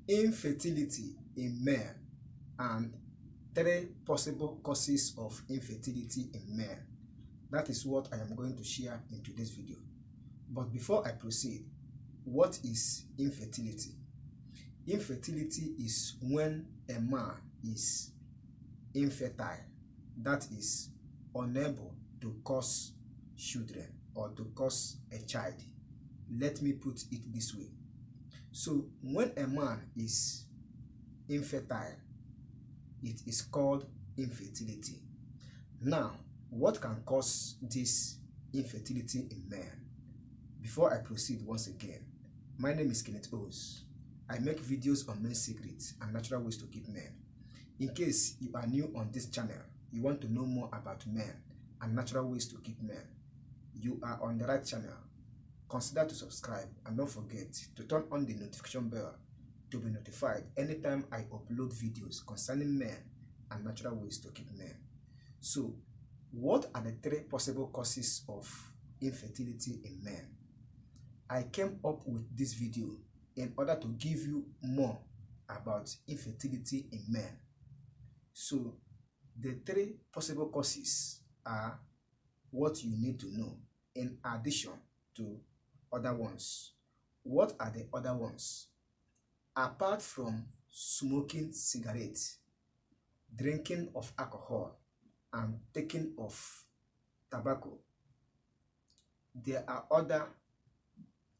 infertility in men and 3 possible causes of infertility in men. That is what I am going to share in today's video. But before I proceed, what is infertility? Infertility is when a man is infertile, that is, unable to cause children or to cause a child. Let me put it this way. So when a man is infertile, it is called infertility. Now, what can cause this infertility in men? Before I proceed once again, my name is Kenneth Os. I make videos on men's secrets and natural ways to keep men. In case you are new on this channel, you want to know more about men and natural ways to keep men, you are on the right channel. Consider to subscribe and don't forget to turn on the notification bell to be notified anytime I upload videos concerning men and natural ways to keep men. So, what are the 3 possible causes of infertility in men? I came up with this video in order to give you more about infertility in men. So, the 3 possible causes are what you need to know in addition to other ones. What are the other ones? Apart from smoking cigarettes, drinking of alcohol, and taking of tobacco, there are other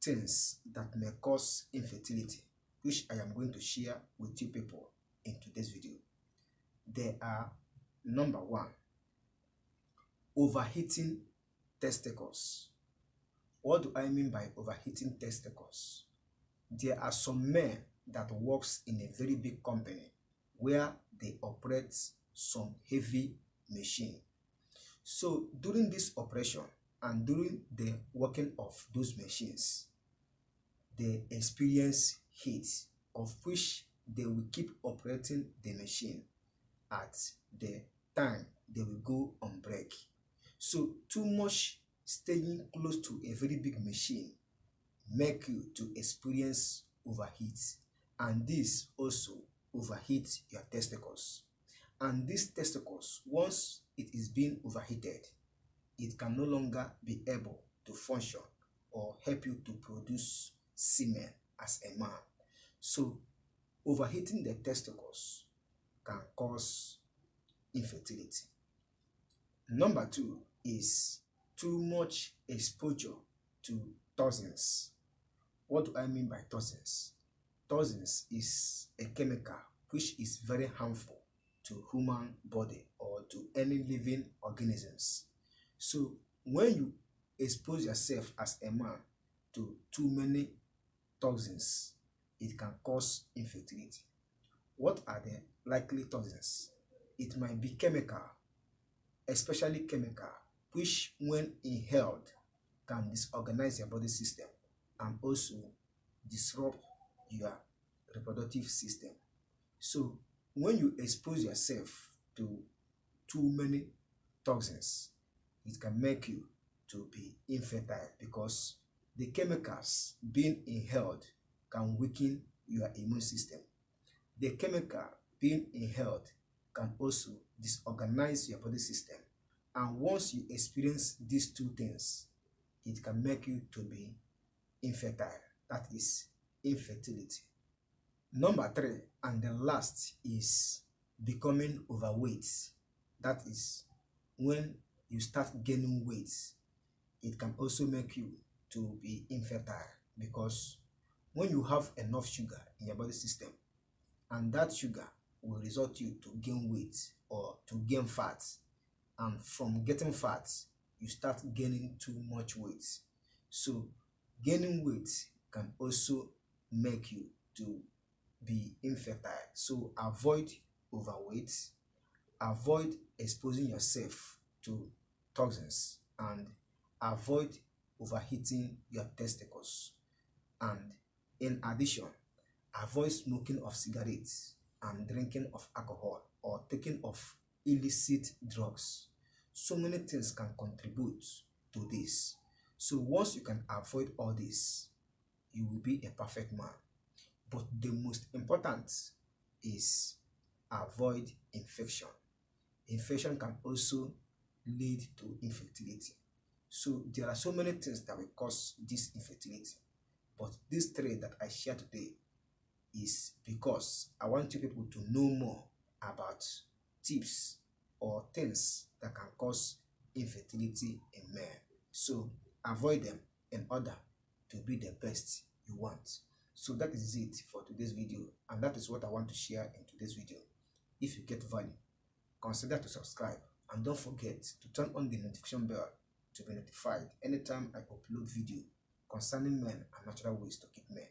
things that may cause infertility, which I am going to share with you people in today's video. There are, number 1, overheating testicles. What do I mean by overheating testicles? There are some men that works in a very big company where they operate some heavy machine. So during this operation and during the working of those machines, they experience heat, of which they will keep operating the machine at the time they will go on break. So too much staying close to a very big machine make you to experience overheat, and this also overheats your testicles. And these testicles, once it is being overheated, it can no longer be able to function or help you to produce semen as a man. So overheating the testicles can cause infertility. Number 2 is too much exposure to toxins. What do I mean by toxins? Toxins is a chemical which is very harmful to human body or to any living organisms. So when you expose yourself as a man to too many toxins, it can cause infertility. What are the likely toxins? It might be chemical, especially chemical, which when inhaled can disorganize your body system and also disrupt your reproductive system. So when you expose yourself to too many toxins, it can make you to be infertile because the chemicals being inhaled can weaken your immune system. The chemical being inhaled can also disorganize your body system, and once you experience these 2 things, it can make you to be infertile. That is infertility. Number 3 and the last is becoming overweight. That is when you start gaining weight. It can also make you to be infertile because when you have enough sugar in your body system, and that sugar will result you to gain weight or to gain fat, and from getting fat you start gaining too much weight. So gaining weight can also make you to be infertile. So avoid overweight, avoid exposing yourself to toxins, and avoid overheating your testicles. And in addition, avoid smoking of cigarettes and drinking of alcohol or taking of illicit drugs. So many things can contribute to this. So once you can avoid all this, you will be a perfect man. But the most important is avoid infection. Infection can also lead to infertility. So there are so many things that will cause this infertility. But these three that I share today is because I want you people to know more about tips or things that can cause infertility in men. So avoid them in order to be the best you want. So that is it for today's video, and that is what I want to share in today's video. If you get value, consider to subscribe, and don't forget to turn on the notification bell to be notified anytime I upload video concerning men and natural ways to keep men.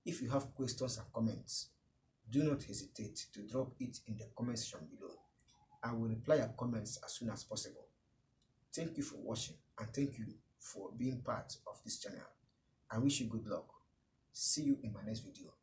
If you have questions and comments, do not hesitate to drop it in the comment section below. I will reply your comments as soon as possible. Thank you for watching, and thank you for being part of this channel. I wish you good luck. See you in my next video.